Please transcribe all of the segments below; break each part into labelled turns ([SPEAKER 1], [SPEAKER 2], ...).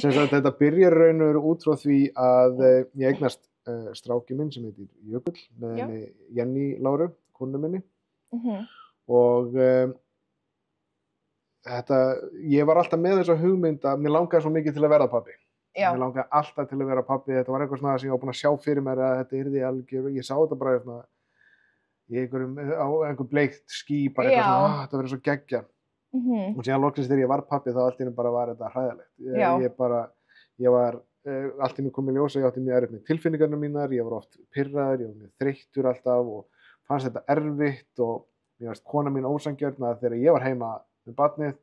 [SPEAKER 1] sem sagt þetta byrjar raun og veru út frá því að ég eignast stráki minn sem heitir Jökull með
[SPEAKER 2] Já.
[SPEAKER 1] henni Jenny Láru, konu minni
[SPEAKER 2] Mhm.
[SPEAKER 1] og ég var alltaf með þessa hugmynd að mér langaði svo mikið til að verða pabbi.
[SPEAKER 2] Já.
[SPEAKER 1] Mér langaði alltaf til að vera pabbi, þetta var eitthvað svona sem ég var búinn að sjá fyrir mér að þetta yrði algjör, ég sá þetta bara svona, á einhver bleikt ský, bara eitthvað
[SPEAKER 2] Já.
[SPEAKER 1] svona, þetta verður svo geggja.
[SPEAKER 2] Mhm.
[SPEAKER 1] Og síðan loksins þegar ég var pabbi þá allt í einu bara var þetta hræðilegt.
[SPEAKER 2] Já.
[SPEAKER 1] Ég var allt í einu komið í ljós að ég átti mjög erfitt með tilfinningarnar mínar, ég var oft pirraður, ég var mjög þreyttur alltaf og fannst þetta erfitt og mér fannst kona mín ósanngjörn að þegar ég var heima með barnið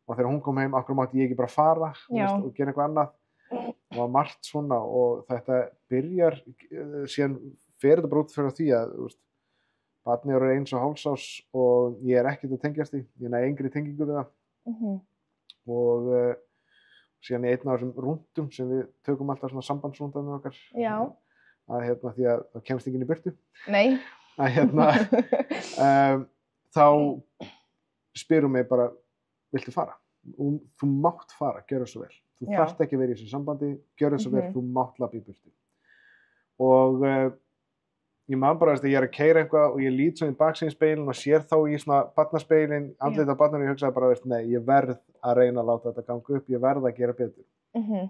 [SPEAKER 1] og þegar hún kom heim, af hverju mátti ég ekki bara fara og gera eitthvað annað. Það var margt svona og þetta byrjar, síðan fer þetta bara út fyrir því að barnið eru 1,5 árs og ég er ekkert að tengjast því, ég næ engri tengingu við það.
[SPEAKER 2] Mhm.
[SPEAKER 1] Og síðan í einn af þessum rúndum sem við tökum alltaf svona sambandsrúndanum okkar
[SPEAKER 2] Já.
[SPEAKER 1] að því að það kemst ekki inn í burtu
[SPEAKER 2] Nei.
[SPEAKER 1] að þá spyr hún mig bara, viltu fara? Þú mátt fara, gjörðu svo vel. Þú
[SPEAKER 2] Já.
[SPEAKER 1] þarft ekki að vera í þessu sambandi, gjörðu svo vel,
[SPEAKER 2] Mhm.
[SPEAKER 1] þú mátt labba í burtu. Og ég man bara að ég er að keyra eitthvað og ég lít svona í baksýnisspegilinn og sér þá í svona barnaspegilinn, andlitið á barninu og ég hugsaði bara, nei, ég verð að reyna að láta þetta ganga upp, ég verð að gera betur.
[SPEAKER 2] Mhm.